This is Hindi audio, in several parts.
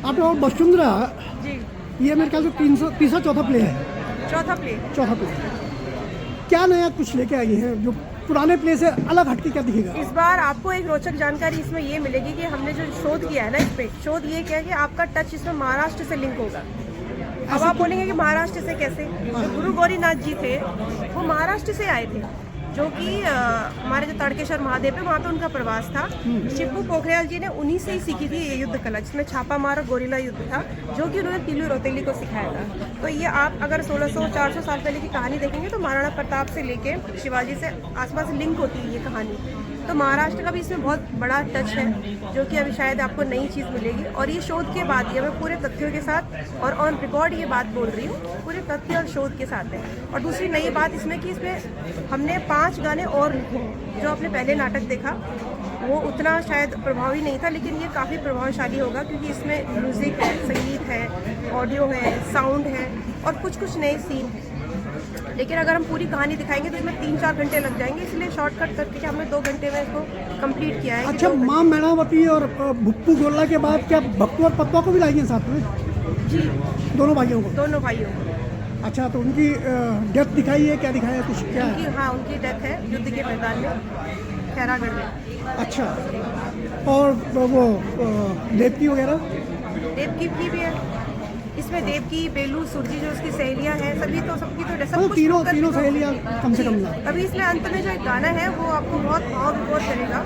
आप लोग वसुंधरा जी, ये मेरे ख्याल से तीसरा चौथा प्ले है। चौथा प्ले। चौथा प्ले क्या नया कुछ लेके आई हैं जो पुराने प्ले से अलग हटके क्या दिखेगा? इस बार आपको एक रोचक जानकारी इसमें ये मिलेगी कि हमने जो शोध किया है ना, इस पे शोध ये किया कि आपका टच इसमें महाराष्ट्र से लिंक होगा। अब आप बोलेंगे कि महाराष्ट्र से कैसे? जो गुरु गौरीनाथ जी थे वो महाराष्ट्र से आए थे, जो कि हमारे जो ताड़केश्वर महादेव है वहाँ पे उनका प्रवास था। शिबू पोखरियाल जी ने उन्हीं से ही सीखी थी ये युद्ध कला, जिसमें छापा मारा गोरिल्ला युद्ध था, जो कि उन्होंने तिलू रौतेली को सिखाया था। तो ये आप अगर 1600-400 साल पहले की कहानी देखेंगे तो महाराणा प्रताप से लेके शिवाजी से आसपास लिंक होती है ये कहानी। तो महाराष्ट्र का भी इसमें बहुत बड़ा टच है, जो कि अभी शायद आपको नई चीज़ मिलेगी। और ये शोध के बाद ये मैं पूरे तथ्यों के साथ और ऑन रिकॉर्ड ये बात बोल रही हूँ, पूरे तथ्य और शोध के साथ है। और दूसरी नई बात इसमें कि इसमें हमने 5 गाने और लिखे हैं। जो आपने पहले नाटक देखा वो उतना शायद प्रभावी नहीं था, लेकिन ये काफ़ी प्रभावशाली होगा, क्योंकि इसमें म्यूज़िक है, संगीत है, ऑडियो है, साउंड है और कुछ नए सीन हैं। लेकिन अगर हम पूरी कहानी दिखाएंगे तो इसमें 3-4 घंटे लग जाएंगे, इसलिए शॉर्टकट करके हमने 2 घंटे में इसको कंप्लीट किया है। अच्छा, माँ मैणावती और भुप्पू गोल्ला के बाद क्या भक्तू और पत्वा को भी लाएंगे साथ में? जी, दोनों भाइयों को? दोनों भाइयों को। अच्छा, तो उनकी डेथ दिखाई है, क्या दिखाया है, कुछ क्या है? उनकी, हाँ, उनकी डेथ है युद्ध के मैदान में, खैरागढ़ में। अच्छा, और वो देवकी वगैरह? देवकी की भी है इसमें, देवकी, बेलू, सुरजी जो उसकी सहेलियां हैं, सभी तो सबकी तो सब कुछ तीनों सहेलियां कम से कम ना। अभी इसमें अंत में जो एक गाना है वो आपको बहुत भाव विभोर करेगा।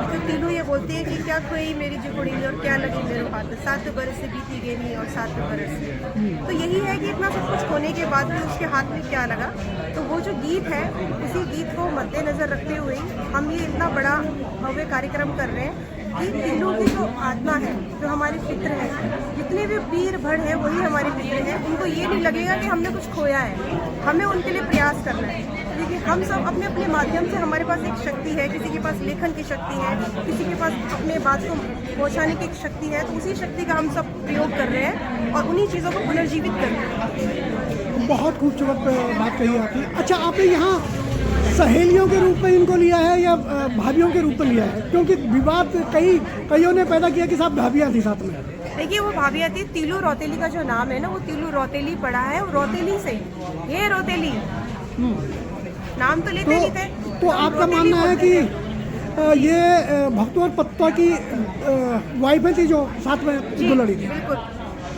तो तीनों ये बोलती है कि क्या खोई मेरी जुगड़ी और क्या लगी मेरे हाथ, 7 बरस से बीती गेनी और 7 बरस से। तो यही है कि इतना सब कुछ होने के बाद भी उसके हाथ में क्या लगा। तो वो जो गीत है, उसी गीत को मद्देनजर रखते हुए हम ये इतना बड़ा भव्य कार्यक्रम कर रहे हैं कि तीनों की जो आत्मा है, जो हमारी फिक्र है, जितने भी वीर भड़ है वही हमारी फिक्र है। उनको ये नहीं लगेगा कि हमने कुछ खोया है, हमें उनके लिए प्रयास करना है, क्योंकि हम सब अपने अपने माध्यम से, हमारे पास एक शक्ति है, किसी के पास लेखन की शक्ति है, किसी के पास अपने बात को पहुँचाने की शक्ति है, तो उसी शक्ति का हम सब प्रयोग कर रहे हैं और उन्हीं चीज़ों को पुनर्जीवित कर रहे हैं। बहुत खूबसूरत बात कही आपने। अच्छा, आपने यहाँ सहेलियों के रूप में इनको लिया है या भाभियों के रूप में लिया है? क्योंकि विवाद कईयों ने पैदा किया कि साहब भाभियाँ थी साथ में। देखिए, वो भाभियाँ थी। तिलू रौतेली का जो नाम है ना, वो तिलू रौतेली पड़ा है, वो रौतेली से, ये रौतेली नाम तो लेते नहीं थे। तो आपका मानना है कि ये भक्तू और पत्वा की वाइफ थी जो साथ में दुल्हड़ी थी? बिल्कुल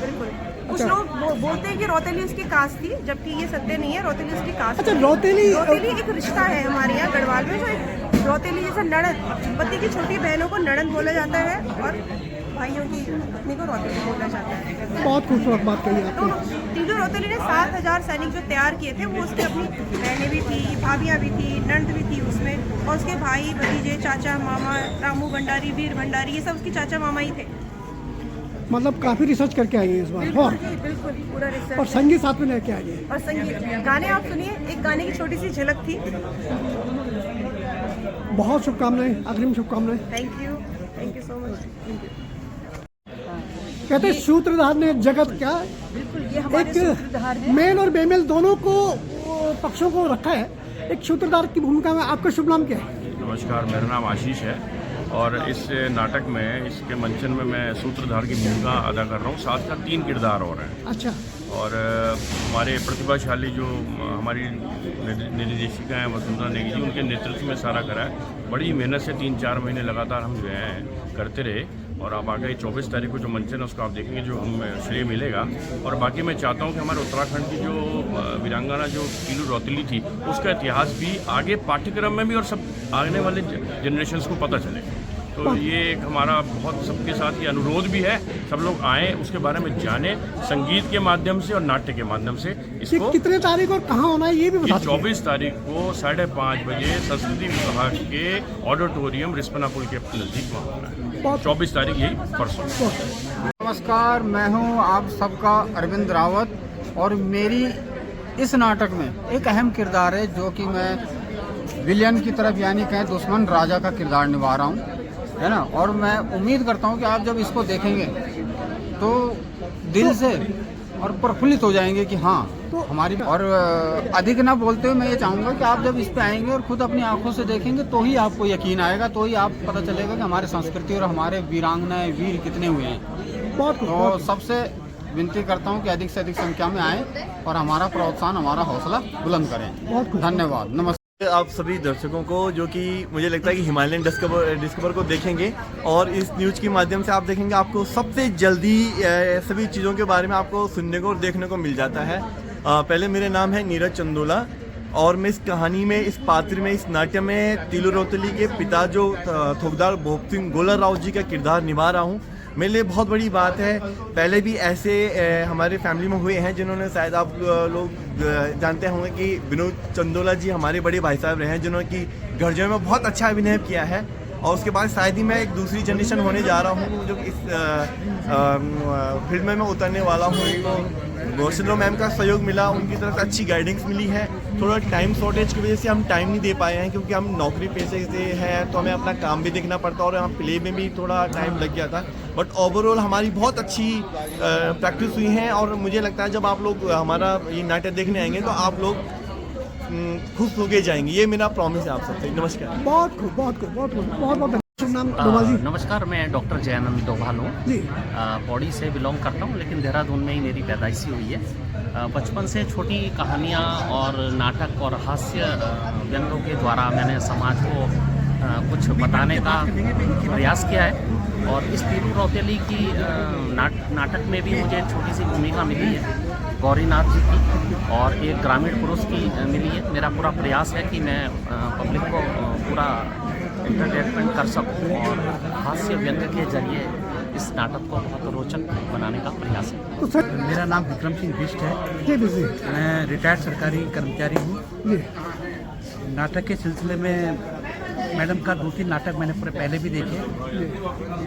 बिल्कुल। कुछ लोग बोलते हैं कि रौतेली उसकी कास्ट थी, जबकि ये सत्य नहीं है, रौतेली उसकी कास्ट। अच्छा, रौतेली एक रिश्ता है हमारे यहाँ गढ़वाल में, जो एक रौतेली जैसा ननद, पति की छोटी बहनों को ननद बोला जाता है और भाइयों की पत्नी को रौतेली बोला जाता है। बहुत खूबसूरत बात कही तो आपने। तिलू रौतेली ने 7000 सैनिक जो तैयार किए थे, वो उसके अपनी बहनें भी थी, भाभियाँ भी थी, नंद भी थी उसमें, और उसके भाई भतीजे, चाचा मामा, रामू भंडारी, वीर भंडारी, ये सब उसके चाचा मामा ही थे। मतलब काफी रिसर्च करके आई है इस बार। बिल्कुल पूरा रिसर्च। और संगीत साथ में लेके आई है। और संगीत, गाने आप सुनिए, एक गाने की छोटी सी झलक थी। बहुत शुभकामनाएं, अग्रिम शुभकामनाएं। Thank you so much. कहते हैं सूत्रधार ने जगत क्या, बिल्कुल, ये हमारे सूत्रधार एक मेल और बेमेल दोनों को पक्षों को रखा है। एक सूत्रधार की भूमिका में आपका शुभ नाम क्या है? नमस्कार, मेरा नाम आशीष है और इस नाटक में, इसके मंचन में मैं सूत्रधार की भूमिका अदा कर रहा हूँ। साथ साथ 3 किरदार और हैं। अच्छा। और हमारे प्रतिभाशाली जो हमारी निर्देशिका हैं वसुंधरा नेगी जी, उनके नेतृत्व में सारा करा है। बड़ी मेहनत से 3-4 महीने लगातार हम जो हैं करते रहे, और अब आगे 24 तारीख को जो मंचन है उसको आप देखेंगे, जो हमें श्रेय मिलेगा। और बाकी मैं चाहता हूँ कि हमारे उत्तराखंड की जो वीरांगना जो तिलू रौतेली थी, उसका इतिहास भी आगे पाठ्यक्रम में भी और सब आने वाले जनरेशंस को पता चले। तो ये एक हमारा बहुत सबके साथ ये अनुरोध भी है, सब लोग आएँ, उसके बारे में जाने, संगीत के माध्यम से और नाट्य के माध्यम से। इसको कितने तारीख और कहाँ होना है ये भी बता। 24 तारीख को 5:30 बजे संस्कृति विभाग के ऑडिटोरियम रिस्पना पुल के नज़दीक वहाँ होना है। 24 तारीख, यही परसों। नमस्कार, मैं हूँ आप सबका अरविंद रावत, और मेरी इस नाटक में एक अहम किरदार है, जो कि मैं विलियन की तरफ, यानी कहें दुश्मन राजा का किरदार निभा रहा हूँ, है ना। और मैं उम्मीद करता हूँ कि आप जब इसको देखेंगे तो दिल से और प्रफुल्लित हो जाएंगे कि हाँ हमारी। और अधिक ना बोलते हुए मैं ये चाहूँगा कि आप जब इस पे आएंगे और खुद अपनी आंखों से देखेंगे तो ही आपको यकीन आएगा, तो ही आप पता चलेगा कि हमारे संस्कृति और हमारे वीरांगनाएं, वीर कितने हुए हैं। बहुत खूब, तो बहुत खूब। सबसे विनती करता हूँ कि अधिक से अधिक संख्या में आएँ और हमारा प्रोत्साहन, हमारा हौसला बुलंद करें। बहुत खूब। धन्यवाद, नमस्कार। आप सभी दर्शकों को, जो कि मुझे लगता है कि हिमालयन डिस्कवर को देखेंगे और इस न्यूज़ के माध्यम से आप देखेंगे, आपको सबसे जल्दी सभी चीज़ों के बारे में आपको सुनने को और देखने को मिल जाता है। पहले मेरे नाम है नीरज चंदोला और मैं इस कहानी में, इस पात्र में, इस नाट्य में तिलू रौतेली के पिता जो थोकदार भोप सिंह गोला राव जी का किरदार निभा रहा हूँ। मेरे लिए बहुत बड़ी बात है। पहले भी ऐसे हमारे फैमिली में हुए हैं जिन्होंने, शायद आप लोग जानते होंगे कि विनोद चंदोला जी हमारे बड़े भाई साहब रहे हैं, जिन्होंने कि घरजों में बहुत अच्छा अभिनय किया है। और उसके बाद शायद ही मैं एक दूसरी जनरेशन होने जा रहा हूँ जो इस फील्ड में मैं उतरने वाला हूँ। तो गौरचंद्र मैम का सहयोग मिला, उनकी तरफ से अच्छी गाइडेंस मिली है। थोड़ा टाइम शॉर्टेज की वजह से हम टाइम नहीं दे पाए हैं, क्योंकि हम नौकरी पेशे से हैं, तो हमें अपना काम भी देखना पड़ता है और यहाँ प्ले में भी थोड़ा टाइम लग गया था। बट ओवरऑल हमारी बहुत अच्छी प्रैक्टिस हुई है और मुझे लगता है जब आप लोग हमारा ये नाटक देखने आएंगे तो आप लोग खुश होके जाएंगे। ये मेरा प्रॉमिस है आप सबसे। नमस्कार। बहुत खूब, बहुत खूब, बहुत खूब, बहुत बहुत शुभ नाम डोभाल जी। नमस्कार, मैं डॉक्टर जयानंद डोभाल हूँ। जी। पौड़ी से बिलोंग करता हूँ, लेकिन देहरादून में ही मेरी पैदाइशी हुई है। बचपन से छोटी कहानियाँ और नाटक और हास्य व्यंग्यों के द्वारा मैंने समाज को कुछ बताने का प्रयास किया है। और इस तिलू रौतेली की नाटक में भी मुझे छोटी सी भूमिका मिली है गौरीनाथ जी की, और एक ग्रामीण पुरुष की मिली है। मेरा पूरा प्रयास है कि मैं पब्लिक को पूरा एंटरटेनमेंट कर सकूं और हास्य व्यंग्य के जरिए इस नाटक को बहुत रोचक बनाने का प्रयास है। तो सर, मेरा नाम विक्रम सिंह बिष्ट है। जी जी। मैं रिटायर्ड सरकारी कर्मचारी हूँ। जी। नाटक के सिलसिले में मैडम का 2-3 नाटक मैंने पूरे पहले भी देखे।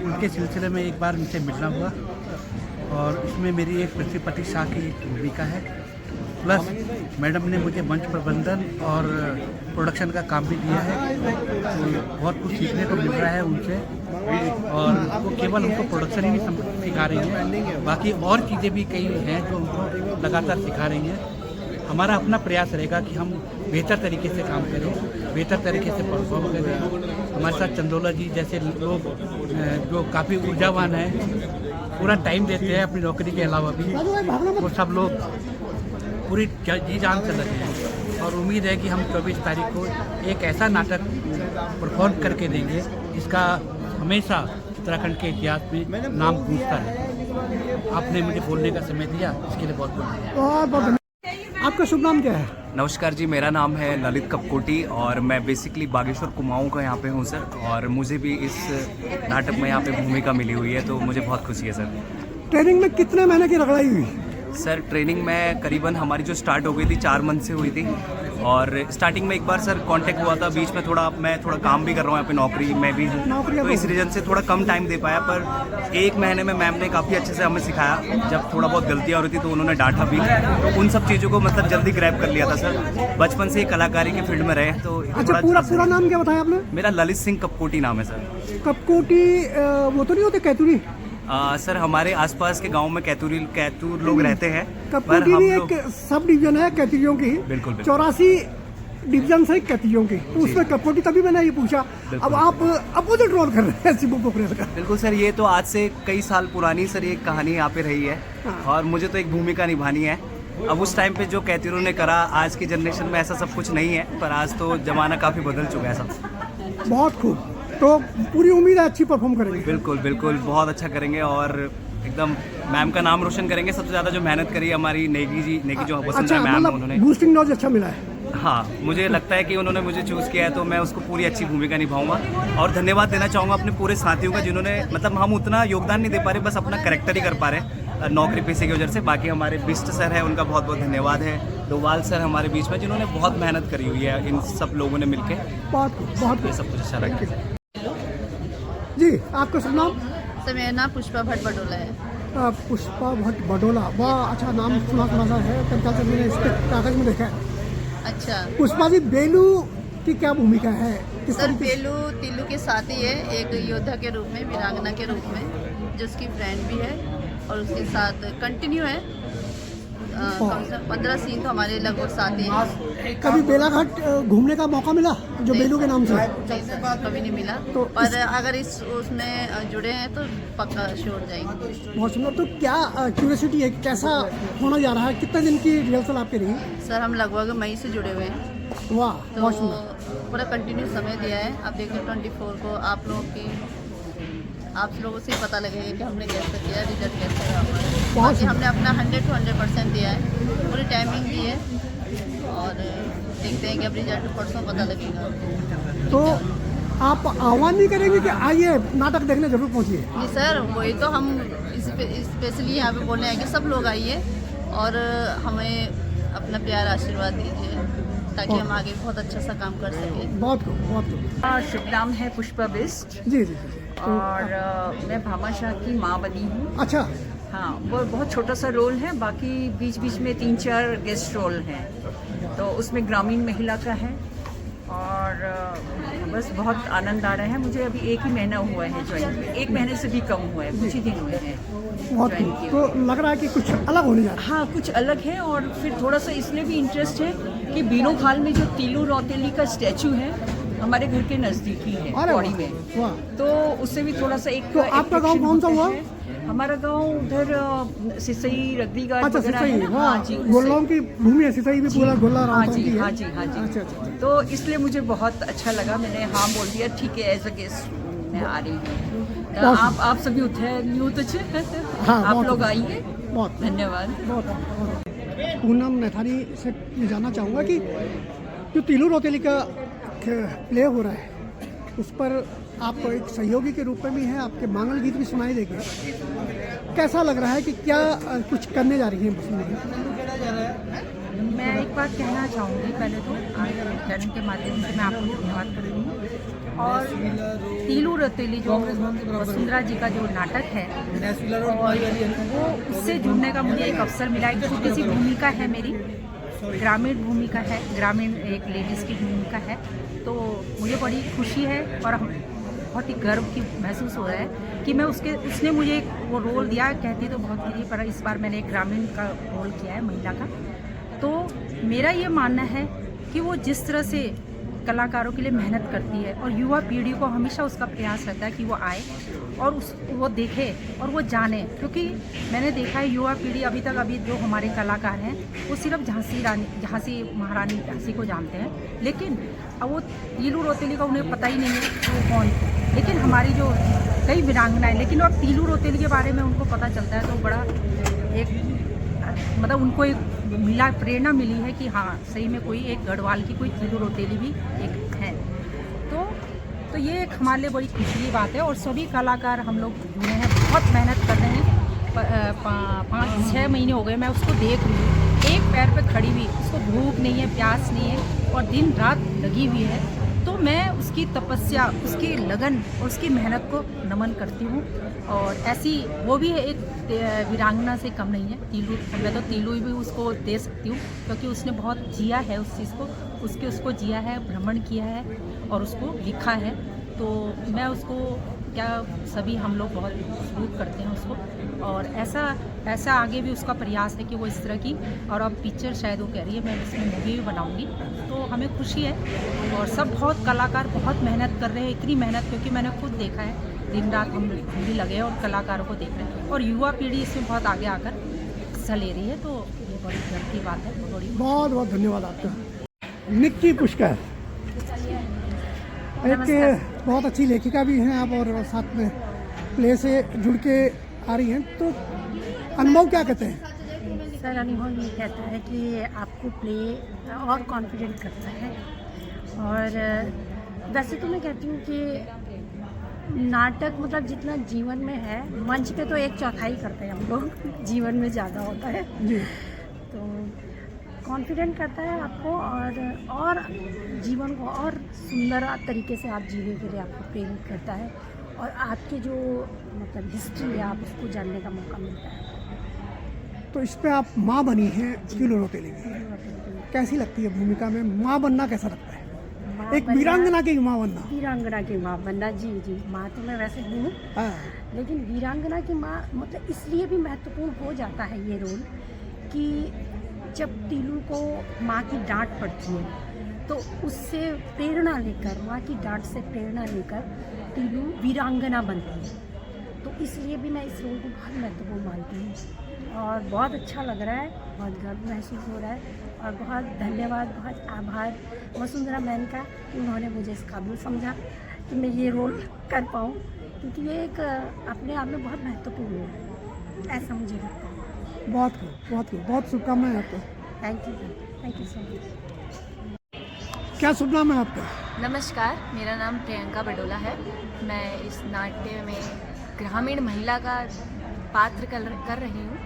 उनके सिलसिले में एक बार उनसे मिलना हुआ और इसमें मेरी एक पृथ्वीपति शाह की भूमिका है। प्लस मैडम ने मुझे मंच प्रबंधन और प्रोडक्शन का काम भी दिया है, तो बहुत कुछ सीखने को मिल रहा है उनसे। और वो केवल उनको प्रोडक्शन ही नहीं सिखा रही हैं, बाकी और चीज़ें भी कई हैं जो उनको लगातार सिखा रही हैं। हमारा अपना प्रयास रहेगा कि हम बेहतर तरीके से काम करें, बेहतर तरीके से परफॉर्म करें। हमारे साथ चंदोला जी जैसे लोग जो काफ़ी ऊर्जावान हैं, पूरा टाइम देते हैं अपनी नौकरी के अलावा भी, वो सब लोग पूरी जी जान से लगे हैं। और उम्मीद है कि हम 24 तारीख को एक ऐसा नाटक परफॉर्म करके देंगे जिसका हमेशा उत्तराखंड के इतिहास में नाम गूंजता है। आपने मुझे बोलने का समय दिया, इसके लिए बहुत बहुत धन्यवाद। बहुत आपका शुभ नाम क्या है? नमस्कार जी, मेरा नाम है ललित कपकोटी और मैं बेसिकली बागेश्वर कुमाऊं का यहाँ पे हूँ सर। और मुझे भी इस नाटक में यहाँ पे भूमिका मिली हुई है, तो मुझे बहुत खुशी है सर। ट्रेनिंग में कितने महीने की रगड़ाई हुई? सर ट्रेनिंग में करीबन हमारी जो स्टार्ट हो गई थी 4 मंथ से हुई थी। और स्टार्टिंग में एक बार सर कांटेक्ट हुआ था, बीच में मैं थोड़ा काम भी कर रहा हूँ यहाँ पे, नौकरी में भी हूँ, तो इस रीजन से थोड़ा कम टाइम दे पाया। पर 1 महीने में मैम ने काफ़ी अच्छे से हमें सिखाया। जब थोड़ा बहुत गलतियाँ हो रही थी तो उन्होंने डांटा भी, तो उन सब चीज़ों को मतलब जल्दी ग्रैब कर लिया था सर। बचपन से कलाकारी के फील्ड में रहे तो अच्छा, पूरा नाम क्या बताया आपने? मेरा ललित सिंह कपकोटी नाम है सर। कपकोटी वो तो नहीं होते कैतूरी? सर हमारे आसपास के गांव में कैतूर लोग रहते हैं। कपकोटी भी एक सब डिवीजन है कैतूरियों की। बिल्कुल। 84 डिवीजन है कैतूरियों की, तो उसमें कपकोटी, तभी मैंने ये पूछा। अब आप अपोजिट रोल कर रहे हैं शिबू पोखरेल का। बिल्कुल सर, ये तो आज से कई साल पुरानी सर ये कहानी यहाँ पे रही है और मुझे तो एक भूमिका निभानी है। अब उस टाइम पे जो कैतूरों ने करा, आज की जनरेशन में ऐसा सब कुछ नहीं है, पर आज तो जमाना काफ़ी बदल चुका है सब। बहुत खूब, तो पूरी उम्मीद है अच्छी परफॉर्म करेंगे। बिल्कुल बिल्कुल, बहुत अच्छा करेंगे और एकदम मैम का नाम रोशन करेंगे। सबसे ज़्यादा जो मेहनत करी हमारी नेगी जी, नेगी जो वसुंधरा मैम, उन्होंने बूस्टिंग नॉलेज अच्छा मिला है। हाँ, मुझे लगता है कि उन्होंने मुझे चूज़ किया है, तो मैं उसको पूरी अच्छी भूमिका निभाऊंगा। और धन्यवाद देना चाहूँगा अपने पूरे साथियों का, जिन्होंने मतलब हम उतना योगदान नहीं दे पा रहे, बस अपना कैरेक्टर ही कर पा रहे नौकरी पेशे की वजह से। बाकी हमारे बिष्ट सर है, उनका बहुत बहुत धन्यवाद है। डोभाल सर हमारे बीच में, जिन्होंने बहुत मेहनत करी हुई है, इन सब लोगों ने मिलकर बहुत ये सब कुछ अच्छा लगा। जी, आपका शुभ नाम? सर मेरा नाम पुष्पा भट्ट बडोला है। पुष्पा भट्ट बडोला, वाह, अच्छा नाम सुना सा है, कल से मैंने इसके कागज में देखा है। अच्छा, पुष्पा जी, बेलू की क्या भूमिका है? सर बेलू तिल्लू के साथ ही है, एक योद्धा के रूप में, वीरांगना के रूप में, जो उसकी फ्रेंड भी है और उसके साथ कंटिन्यू है। कम से कम 15 सीन तो हमारे लगभग साथ ही हैं। कभी बेलाघाट घूमने का मौका मिला जो बेलू के नाम से? नहीं सर, कभी नहीं मिला। तो पर अगर इस उसमें जुड़े हैं तो पक्का श्योर जाएंगे। बहुत सुंदर। तो क्या क्यूरियोसिटी है, कैसा होने जा रहा है, कितने दिन की रिहर्सल आपके रही? सर हम लगभग मई से जुड़े हुए हैं, वाह, तो बहुत सुंदर। पूरा कंटिन्यू समय दिया है। अब देखिए 24 को आप लोगों से पता लगेगा कि हमने कैसे किया, रिजल्ट कैसा है हमारा। बाकी हमने अपना 100 to 100% दिया है, पूरी टाइमिंग दी है और देखते हैं कि अब रिजल्ट परसों पता लगेगा। तो आप आह्वान नहीं करेंगे कि आइए नाटक देखने जरूर पहुंचिए? जी सर, वही तो हम स्पेशली यहाँ पे बोल रहे हैं कि सब लोग आइए और हमें अपना प्यार आशीर्वाद दीजिए ताकि हम आगे बहुत अच्छा सा काम कर सकें। बहुत खूब, बहुत खूब। शुभ नाम है पुष्पा बिस्ट जी जी जी। और मैं भामा शाह की माँ बनी हूँ। अच्छा। हाँ, वो बहुत छोटा सा रोल है, बाकी बीच बीच में 3-4 गेस्ट रोल हैं। तो उसमें ग्रामीण महिला का है और बस बहुत आनंद आ रहा है। मुझे अभी 1 ही महीना हुआ है ज्वाइन, 1 महीने से भी कम हुआ है, कुछ ही दिन हुए हैं बहुत ज्वाइन खूब। किए। तो लग रहा है कि कुछ अलग होने जा रहा है। हाँ, कुछ अलग है और फिर थोड़ा सा इसलिए भी इंटरेस्ट है कि बीनो खाल में जो तीलू रौतेली का स्टैचू है हमारे घर के नज़दीकी है, पौड़ी में, वाह। तो उससे भी थोड़ा सा एक। तो आपका गांव कौन सा हुआ? हमारा गांव उधर सिसई रद्दीगाट अच्छा, वगैरह सिसई, है ना। हाँ जी, गोल्लाओं की भूमि है सिसई भी, पूरा गोल्ला हाँ रामताम जी, की है। हाँ जी, हाँ जी। अच्छा अच्छा अच्छा। तो इसलिए मुझे बहुत अच्छा लगा, मैंने हाँ बोल दिया, ठीक है, एज अ गेस्ट मैं आ रही हूँ। आप सभी उठे न्यू तो हाँ, आप बहुत लोग आइए। बहुत धन्यवाद। बहुत। पूनम नैथानी से मैं जानना चाहूँगा कि जो तीलू रौतेली का प्ले हो रहा है उस पर आप एक सहयोगी के रूप में भी हैं, आपके मांगल गीत भी सुनाई देंगे। कैसा लग रहा है कि क्या कुछ करने जा रही हैं उसमें? मैं एक बात कहना चाहूँगी, पहले तो चैनल के माध्यम से मैं आपको धन्यवाद करूँगी। और तीलू रौतेली जो वसुंधरा जी का जो नाटक है और वो उससे जुड़ने का मुझे एक अवसर मिला। एक छोटी सी भूमिका है मेरी, ग्रामीण भूमिका है, ग्रामीण एक लेडीज़ की भूमिका है, तो मुझे बड़ी खुशी है और बहुत ही गर्व की महसूस हो रहा है कि मैं उसने मुझे एक वो रोल दिया। कहती तो बहुत थी पर इस बार मैंने एक ग्रामीण का रोल किया है, महिला का। तो मेरा ये मानना है कि वो जिस तरह से कलाकारों के लिए मेहनत करती है और युवा पीढ़ी को हमेशा उसका प्रयास रहता है कि वो आए और वो देखे और वो जाने, क्योंकि मैंने देखा है युवा पीढ़ी अभी जो हमारे कलाकार हैं वो सिर्फ झांसी महारानी झांसी को जानते हैं, लेकिन अब वो तीलू रौतेली का उन्हें पता ही नहीं है कि वो कौन है। लेकिन हमारी जो कई वीरांगनाएं, लेकिन अब तीलू रौतेली के बारे में उनको पता चलता है तो बड़ा एक मतलब उनको एक प्रेरणा मिली है कि हाँ सही में कोई एक गढ़वाल की कोई तीलू रौतेली भी एक है। तो ये एक हमारे लिए बड़ी खुशी की बात है और सभी कलाकार हम लोग जुड़े हैं, बहुत मेहनत कर रहे हैं। 5-6 महीने हो गए मैं उसको देख रही हूँ, एक पैर पे खड़ी हुई, उसको भूख नहीं है, प्यास नहीं है और दिन रात लगी हुई है। तो मैं उसकी तपस्या, उसकी लगन और उसकी मेहनत को नमन करती हूँ। और ऐसी वो भी एक वीरांगना से कम नहीं है। तीलू, मैं तो तीलू भी उसको दे सकती हूँ क्योंकि उसने बहुत जिया है उस चीज़ को, उसको जिया है, भ्रमण किया है और उसको लिखा है। तो मैं उसको सभी हम लोग बहुत सलूट करते हैं उसको और ऐसा आगे भी उसका प्रयास है कि वो इस तरह की, और अब पिक्चर शायद वो कह रही है मैं इसमें मूवी भी बनाऊंगी, तो हमें खुशी है। और सब बहुत कलाकार बहुत मेहनत कर रहे हैं, इतनी मेहनत क्योंकि मैंने खुद देखा है, दिन रात हम भी लगे हैं और कलाकारों को देख रहे हैं और युवा पीढ़ी इसमें बहुत आगे आकर हिस्सा ले रही है, तो ये बड़ी गर्व की बात है। बहुत बहुत धन्यवाद आपका। निक्की पुष्कर एक बहुत अच्छी लेखिका भी हैं आप और साथ में प्ले से जुड़ के आ रही हैं, तो अनुभव क्या कहते हैं? सर अनुभव ये कहता है कि आपको प्ले और कॉन्फिडेंट करता है। और वैसे तो मैं कहती हूँ कि नाटक मतलब जितना जीवन में है, मंच पे तो 1/4 करते हैं हम लोग, जीवन में ज़्यादा होता है जी। तो कॉन्फिडेंट करता है आपको और जीवन को और सुंदर तरीके से आप जीने के लिए आपको प्रेरित करता है और आपके जो मतलब हिस्ट्री है आप उसको जानने का मौका मिलता है। तो इस पे आप माँ बनी हैं तीलू रौतेली की, कैसी लगती है भूमिका में माँ बनना? कैसा लगता है एक वीरांगना की माँ बनना? वीरांगना की माँ बनना, जी माँ तो मैं वैसे हूँ, लेकिन वीरांगना की माँ मतलब इसलिए भी महत्वपूर्ण हो जाता है ये रोल कि जब तीलू को माँ की डांट पड़ती है तो उससे प्रेरणा लेकर, माँ की डांट से प्रेरणा लेकर तीलू वीरांगना बनती है। तो इसलिए भी मैं इस रोल को बहुत महत्वपूर्ण मानती हूँ और बहुत अच्छा लग रहा है, बहुत गर्व महसूस हो रहा है और बहुत धन्यवाद, बहुत आभार वसुंधरा मैम का कि उन्होंने मुझे इस काबिल समझा कि मैं ये रोल कर पाऊँ, क्योंकि ये एक अपने आप में बहुत महत्वपूर्ण रोल है, ऐसा मुझे लगता है। बहुत खूब, बहुत खूब, बहुत शुभकामनाएं आपको। Thank you so much. क्या शुभ नाम है आपका? नमस्कार, मेरा नाम प्रियंका बडोला है। मैं इस नाट्य में ग्रामीण महिला का पात्र कर रही हूँ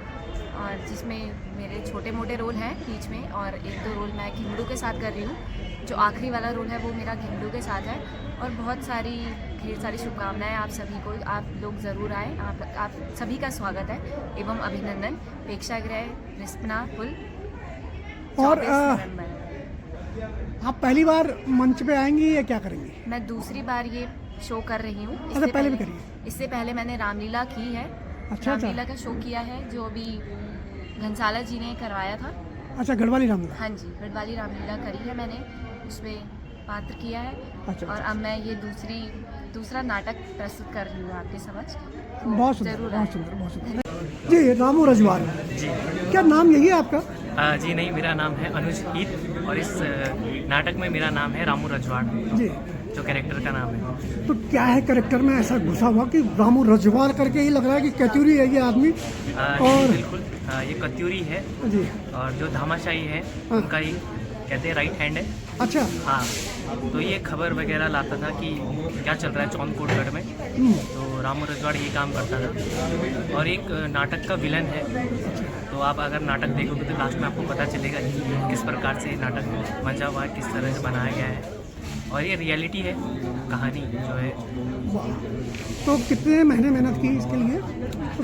और जिसमें मेरे छोटे मोटे रोल हैं बीच में और 1-2 रोल मैं घिमड़ू के साथ कर रही हूँ। जो आखिरी वाला रोल है वो मेरा घिमड़ू के साथ है और बहुत सारी ढेर सारी शुभकामनाएं आप सभी को। आप लोग ज़रूर आएँ, आप सभी का स्वागत है एवं अभिनंदन। प्रेक्षागृह रिस्पना पुल और आप पहली बार मंच पे आएंगी या क्या करेंगी? मैं दूसरी बार ये शो कर रही हूँ। अच्छा, पहले भी करिए। इससे पहले मैंने रामलीला की है। अच्छा, रामलीला का शो किया है जो अभी घनसाला जी ने करवाया था। अच्छा, गढ़वाली रामलीला। हाँ जी, गढ़वाली रामलीला करी है मैंने, उसमें पात्र किया है। अच्छा, और अब मैं ये दूसरा नाटक प्रस्तुत कर रही हूँ आपके समक्ष। बहुत सुंदर, जरूर बहुत सुंदर, बहुत सुंदर। जी, रामू रजवाड़ जी, क्या नाम यही है आपका? जी नहीं, मेरा नाम है अनुज हीत और इस नाटक में मेरा नाम है रामू रजवाड़ जी, जो कैरेक्टर का नाम है। तो क्या है कैरेक्टर में ऐसा घुसा हुआ कि रामू रजवाड़ करके ही लग रहा है कि कत्यूरी है ये आदमी? और बिल्कुल, ये कत्यूरी है जी, और जो धामाशाही है उनका ही कहते हैं राइट हैंड है। अच्छा, हाँ, तो ये खबर वगैरह लाता था कि क्या चल रहा है चौनकोटगढ़ में, तो रामू रजवाड़ ये काम करता था और एक नाटक का विलन है। तो आप अगर नाटक देखोगे तो लास्ट में आपको पता चलेगा कि किस प्रकार से नाटक मजा हुआ है, किस तरह से बनाया गया है और ये रियलिटी है, कहानी जो है। तो कितने महीने मेहनत की इसके लिए,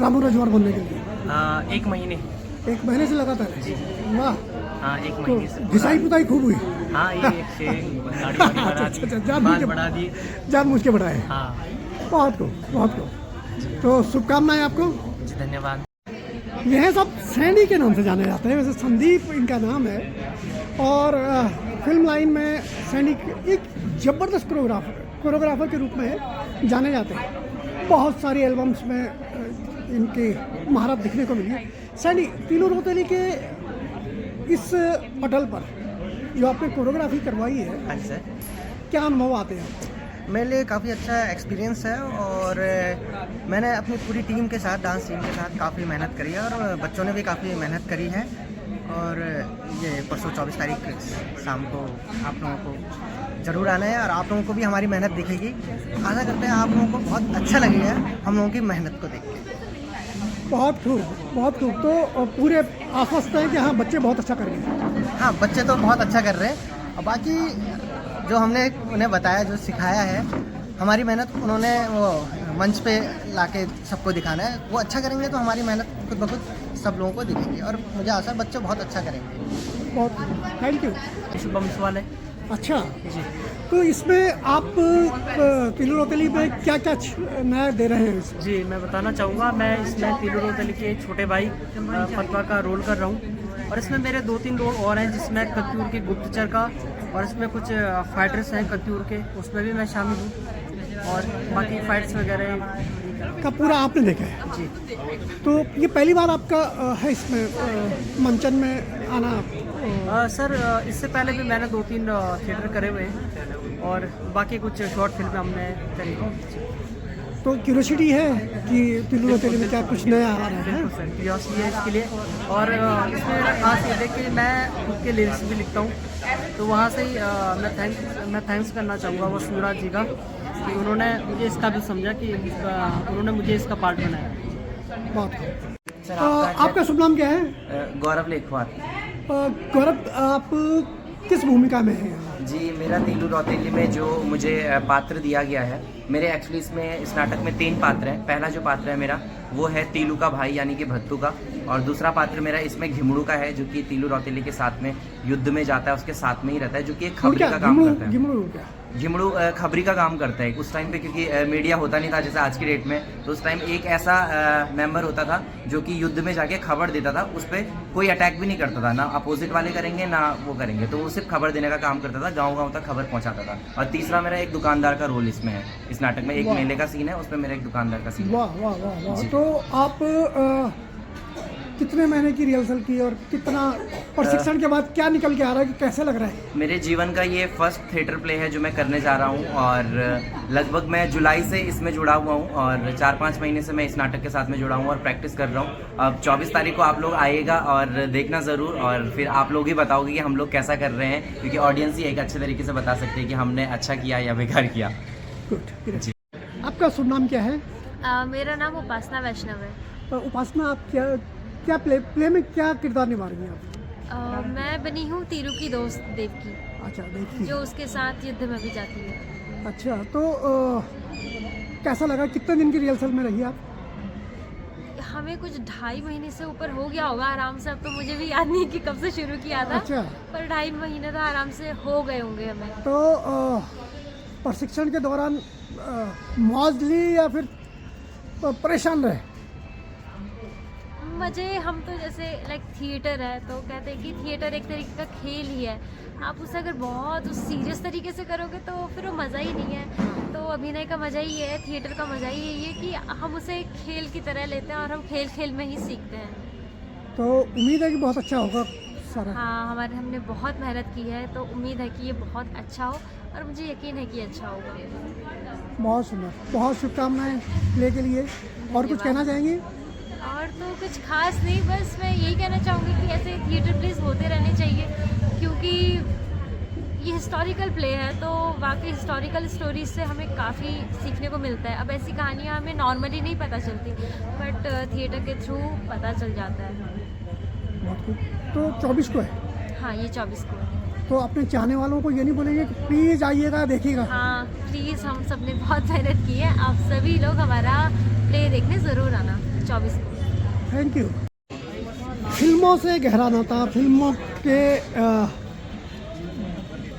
रामू रजवाड़ बनने के लिए? 1 महीने। 1 महीने से लगातार? वाह। हाँ, 1 तो महीने से। घिसाई पुताई खूब हुई? हाँ, ये गाड़ी बढ़ा दी, जानबूझ के बढ़ाए। हाँ, बहुत खूब, बहुत खूब। तो शुभकामनाएं आपको। धन्यवाद। यह सब सैनी के नाम से जाने जाते हैं, वैसे संदीप इनका नाम है और फिल्म लाइन में सैनी एक ज़बरदस्त कोरियोग्राफर के रूप में जाने जाते हैं। बहुत सारी एल्बम्स में इनकी महारत दिखने को मिली है। सैनी, तीलू रौतेली के इस पटल पर जो आपने कोरियोग्राफी करवाई है, हाँ सर, क्या अनुभव आते हैं? मेरे लिए काफ़ी अच्छा एक्सपीरियंस है और मैंने अपनी पूरी टीम के साथ, डांस टीम के साथ काफ़ी मेहनत करी है और बच्चों ने भी काफ़ी मेहनत करी है। और ये परसों 24 तारीख शाम को आप लोगों को ज़रूर आना है और आप लोगों को भी हमारी मेहनत दिखेगी। आशा करते हैं आप लोगों को बहुत अच्छा लगेगा हम लोगों की मेहनत को देख के। बहुत खूब, बहुत खूब। तो पूरे आश्वस्त हैं कि हाँ, बच्चे बहुत अच्छा कर रहे हैं? हाँ, बच्चे तो बहुत अच्छा कर रहे हैं और बाकी जो हमने उन्हें बताया, जो सिखाया है, हमारी मेहनत उन्होंने वो मंच पे लाके सबको दिखाना है। वो अच्छा करेंगे तो हमारी मेहनत खुद ब खुद सब लोगों को दिखेगी और मुझे आशा है बच्चे बहुत अच्छा करेंगे। बहुत थैंक यू। शुभम सवाल है। अच्छा जी, तो इसमें आप तीलू रौतेली में क्या क्या नया दे रहे हैं? जी, मैं बताना चाहूँगा, मैं इसमें तीलू रौतेली के छोटे भाई पतवा का रोल कर रहा हूँ और इसमें मेरे 2-3 रोल और हैं, जिसमें कत्यूर के गुप्तचर का और इसमें कुछ फाइटर्स हैं कत्यूर के, उसमें भी मैं शामिल हूँ और बाकी फाइट्स वगैरह का पूरा आपने देखा है जी। तो ये पहली बार आपका है इसमें मंचन में आना? सर, इससे पहले भी मैंने 2-3 थिएटर करे हुए हैं और बाकी कुछ शॉर्ट फिल्म हमने करी। तो क्यूरियोसिटी है कि तीलू रौतेली में क्या कुछ नया आ रहा है? क्यूरियोसिटी है इसके लिए और इसमें मेरा खास ये है कि मैं खुद के लिरिक्स भी लिखता हूँ, तो वहाँ से ही मैं थैंक्स करना चाहूँगा वसुंधरा जी का कि उन्होंने मुझे इसका भी समझा कि उन्होंने मुझे इसका पार्ट बनाया। बहुत। आपका शुभ नाम क्या है? गौरव लेखवार। गौरव, आप किस भूमिका में हैं? जी, मेरा तीलू रौतेली में जो मुझे पात्र दिया गया है, मेरे एक्चुअली इस नाटक में 3 पात्र हैं। पहला जो पात्र है मेरा वो है तीलू का भाई यानी कि भत्तू का, और दूसरा पात्र मेरा इसमें घिमड़ू का है, जो कि तीलू रौतेली के साथ में युद्ध में जाता है, उसके साथ में ही रहता है, जो कि एक खबरी का काम करता है। घिमड़ू क्या? घिमड़ू खबरी का काम करता है उस टाइम पे, क्योंकि मीडिया होता नहीं था जैसे आज की डेट में। तो उस टाइम एक ऐसा मेंबर होता था जो कि युद्ध में जाके खबर देता था, उस पर कोई अटैक भी नहीं करता था, ना अपोजिट वाले करेंगे ना वो करेंगे, तो वो सिर्फ खबर देने का काम करता था, गाँव तक खबर पहुँचाता था। और तीसरा मेरा एक दुकानदार का रोल इसमें है, इस नाटक में एक मेले का सीन है, उसमें मेरा एक दुकानदार का सीन है। वाह वाह वाह वाह। तो आप कितने महीने की रिहर्सल की और कितना प्रशिक्षण के बाद क्या निकल के आ रहा है कि कैसे लग रहा है? मेरे जीवन का ये फर्स्ट थिएटर प्ले है जो मैं करने जा रहा हूँ, और लगभग मैं जुलाई से इसमें जुड़ा हुआ हूँ, और 4-5 महीने से मैं इस नाटक के साथ में जुड़ा हूँ और प्रैक्टिस कर रहा हूँ। अब 24 तारीख को आप लोग आइएगा और देखना ज़रूर, और फिर आप लोग ही बताओगे कि हम लोग कैसा कर रहे हैं, क्योंकि ऑडियंस ही एक अच्छे तरीके से बता सकते हैं कि हमने अच्छा किया या बेकार किया। गुड। आपका शुभ नाम क्या है? मेरा नाम उपासना वैष्णव है। तो उपासना, आप क्या प्ले में क्या किरदार निभा रही हैं आप? मैं बनी हूँ तीरू की दोस्त देवकी। अच्छा, देवकी जो उसके साथ युद्ध में भी जाती है। अच्छा, तो कैसा लगा? कितने दिन की रिहर्सल में रही आप? हमें कुछ 2.5 महीने से ऊपर हो गया होगा आराम से। अब तो मुझे भी याद नहीं कि कब से शुरू किया था। अच्छा। पर 2.5 महीने तो आराम से हो गए होंगे हमें। तो प्रशिक्षण के दौरान मौज ली या फिर परेशान रहे? मजे, हम तो जैसे लाइक थिएटर है तो कहते हैं कि थिएटर एक तरीके का खेल ही है। आप उसे अगर बहुत उस सीरियस तरीके से करोगे तो फिर वो मज़ा ही नहीं है। तो अभिनय का मज़ा ही है, थिएटर का मज़ा ही यही है कि हम उसे खेल की तरह लेते हैं और हम खेल में ही सीखते हैं। तो उम्मीद है कि बहुत अच्छा होगा सारा। हाँ, हमने बहुत मेहनत की है, तो उम्मीद है कि ये बहुत अच्छा हो, और मुझे यकीन है कि अच्छा होगा। बहुत सुंदर, बहुत शुभकामनाएं प्ले के लिए। और कुछ कहना चाहेंगे? और तो कुछ खास नहीं, बस मैं यही कहना चाहूँगी कि ऐसे थिएटर प्लेस होते रहने चाहिए, क्योंकि ये हिस्टोरिकल प्ले है तो वाकई हिस्टोरिकल स्टोरीज से हमें काफ़ी सीखने को मिलता है। अब ऐसी कहानियाँ हमें नॉर्मली नहीं पता चलती, बट थिएटर के थ्रू पता चल जाता है। तो 24 को है? हाँ, ये 24 को है। तो अपने चाहने वालों को ये नहीं बोलेंगे कि प्लीज़ आइएगा, देखिएगा? हाँ प्लीज़, हम सब ने बहुत मेहनत की है, आप सभी लोग हमारा प्ले देखने ज़रूर आना 24 को। Thank you. फिल्मों से गहरा नाता, फिल्मों के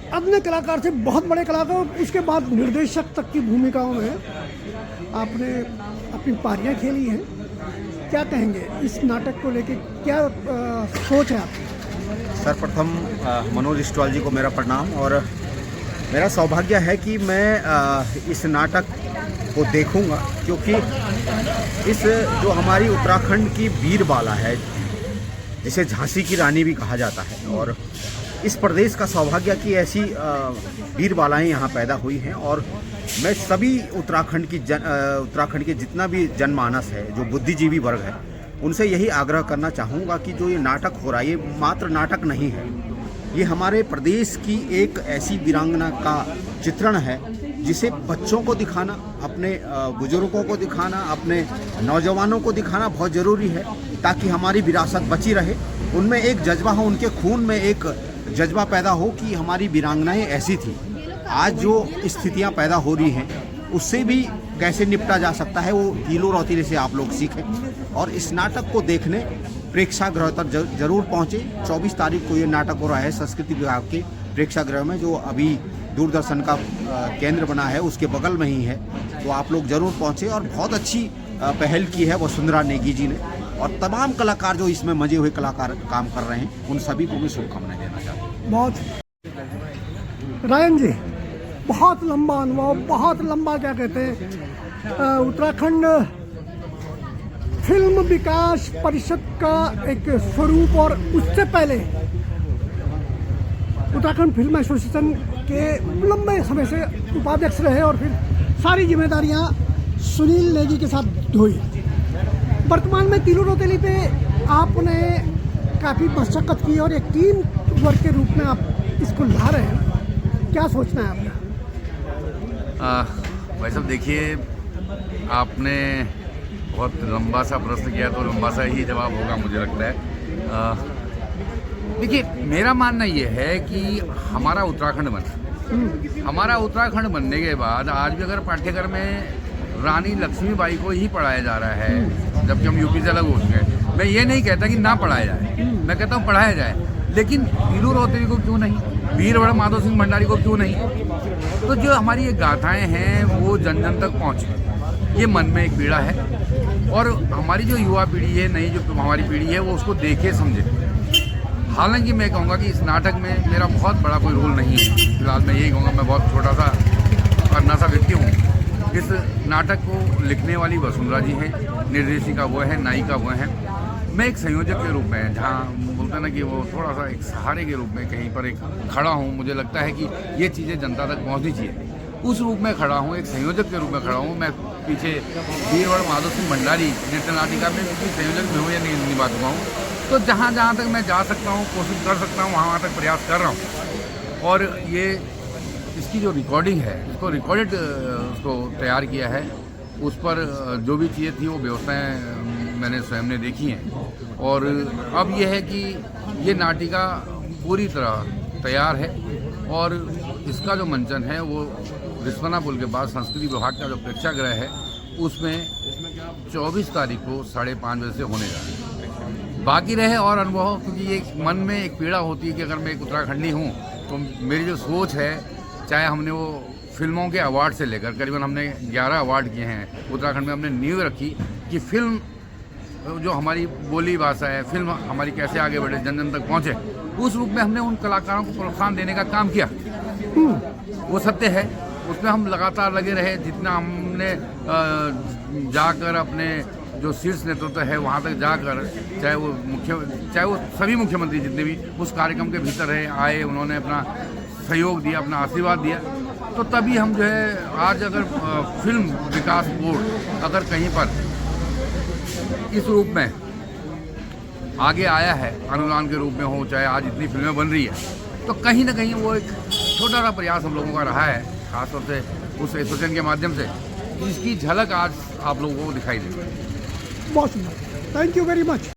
अन्य कलाकार से बहुत बड़े कलाकार, उसके बाद निर्देशक तक की भूमिकाओं में आपने अपनी पारियां खेली हैं। क्या कहेंगे इस नाटक को लेके, क्या सोच है आपकी? सर्वप्रथम मनोज इस्टवाल जी को मेरा प्रणाम, और मेरा सौभाग्य है कि मैं इस नाटक को देखूंगा, क्योंकि इस जो हमारी उत्तराखंड की वीरबाला है, जिसे झांसी की रानी भी कहा जाता है, और इस प्रदेश का सौभाग्य कि ऐसी वीरबालाएं यहाँ पैदा हुई हैं। और मैं सभी उत्तराखंड के जितना भी जनमानस है, जो बुद्धिजीवी वर्ग है, उनसे यही आग्रह करना चाहूँगा कि जो ये नाटक हो रहा है, ये मात्र नाटक नहीं है, ये हमारे प्रदेश की एक ऐसी वीरांगना का चित्रण है जिसे बच्चों को दिखाना, अपने बुजुर्गों को दिखाना, अपने नौजवानों को दिखाना बहुत ज़रूरी है, ताकि हमारी विरासत बची रहे, उनमें एक जज्बा हो, उनके खून में एक जज्बा पैदा हो कि हमारी वीरांगनाएं ऐसी थी। आज जो स्थितियां पैदा हो रही हैं उससे भी कैसे निपटा जा सकता है, वो तीलू रौतीली से आप लोग सीखें। और इस नाटक को देखने प्रेक्षागृह तक जरूर पहुँचे। 24 तारीख को ये नाटक हो रहा है संस्कृति विभाग के प्रेक्षागृह में, जो अभी दूरदर्शन का केंद्र बना है उसके बगल में ही है। तो आप लोग जरूर पहुँचे। और बहुत अच्छी पहल की है वसुंधरा नेगी जी ने, और तमाम कलाकार जो इसमें मजे हुए कलाकार काम कर रहे हैं, उन सभी को मैं शुभकामनाएं देना चाहता हूँ। बहुत रायन जी, बहुत लंबा अनुभव, बहुत लंबा क्या कहते हैं, उत्तराखंड फिल्म विकास परिषद का एक स्वरूप, और उससे पहले उत्तराखंड फिल्म एसोसिएशन के लंबे समय से उपाध्यक्ष रहे, और फिर सारी जिम्मेदारियां सुनील नेगी के साथ ढोई। वर्तमान में तीलू रौतेली पे आपने काफ़ी मशक्कत की और एक टीम वर्क के रूप में आप इसको ला रहे हैं, क्या सोचना है आपका? भाई साहब देखिए, आपने बहुत लंबा सा प्रश्न किया, तो लंबा सा ही जवाब होगा मुझे लगता है। देखिए, मेरा मानना ये है कि हमारा उत्तराखंड बना, हमारा उत्तराखंड बनने के बाद आज भी अगर पाठ्यक्रम में रानी लक्ष्मीबाई को ही पढ़ाया जा रहा है, जबकि हम यूपी से अलग हो चुके हैं। मैं ये नहीं कहता कि ना पढ़ाया जाए, मैं कहता हूँ पढ़ाया जाए, लेकिन तीलू रौतेली को क्यों नहीं, वीरवड़ माधव सिंह भंडारी को क्यों नहीं। तो जो हमारी ये गाथाएं हैं वो जन जन तक पहुँचे, ये मन में एक पीड़ा है। और हमारी जो युवा पीढ़ी है, नई जो हमारी पीढ़ी है, वो उसको देखे समझे। हालांकि मैं कहूँगा कि इस नाटक में मेरा बहुत बड़ा कोई रोल नहीं है, फिलहाल मैं यही कहूँगा मैं बहुत छोटा सा अन्ना सा व्यक्ति हूँ। इस नाटक को लिखने वाली वसुंधरा जी हैं, निर्देशिका वो है, नायिका वो हैं। मैं एक संयोजक के रूप में, जहाँ बोलते हैं ना कि वो थोड़ा सा एक सहारे के रूप में कहीं पर एक खड़ा हूँ। मुझे लगता है कि ये चीज़ें जनता तक पहुँचनी चाहिए, उस रूप में खड़ा हूँ, एक संयोजक के रूप में खड़ा हूँ। मैं पीछे वीरवड़ माधव सिंह भंडारी नृत्य नाटिका में किसी संयोजक में हूँ या नहीं निभा चुका हूँ। तो जहाँ जहाँ तक मैं जा सकता हूँ, कोशिश कर सकता हूँ, वहाँ तक प्रयास कर रहा हूँ। और ये इसकी जो रिकॉर्डिंग है, इसको रिकॉर्डेड उसको तैयार किया है, उस पर जो भी चीज़ें थी वो व्यवस्थाएँ मैंने स्वयं ने देखी हैं। और अब यह है कि ये नाटिका पूरी तरह तैयार है और इसका जो मंचन है वो रिस्पना पुल के पास संस्कृति विभाग का जो प्रेक्षागृह है उसमें 24 तारीख को 5:30 बजे से होने जा रहा है। बाकी रहे और अनुभव, क्योंकि ये मन में एक पीड़ा होती है कि अगर मैं एक उत्तराखंडी हूँ तो मेरी जो सोच है, चाहे हमने वो फिल्मों के अवार्ड से लेकर करीबन हमने 11 अवार्ड किए हैं उत्तराखंड में, हमने नींव रखी कि फिल्म जो हमारी बोली भाषा है, फिल्म हमारी कैसे आगे बढ़े, जन जन तक पहुँचे, उस रूप में हमने उन कलाकारों को प्रोत्साहन देने का काम किया। वो सत्य है, उसमें हम लगातार लगे रहे। जितना हमने जाकर अपने जो शीर्ष नेतृत्व है वहाँ तक जाकर, चाहे वो सभी मुख्यमंत्री जितने भी उस कार्यक्रम के भीतर रहे, आए, उन्होंने अपना सहयोग दिया, अपना आशीर्वाद दिया, तो तभी हम जो है आज अगर फिल्म विकास बोर्ड अगर कहीं पर इस रूप में आगे आया है, अनुदान के रूप में हो, चाहे आज इतनी फिल्में बन रही है, तो कहीं ना कहीं वो एक छोटा सा प्रयास हम लोगों का रहा है, खासतौर से उस एसोसिएशन के माध्यम से। इसकी झलक आज आप लोगों को दिखाई देगी। बहुत सुंदर, थैंक यू वेरी मच।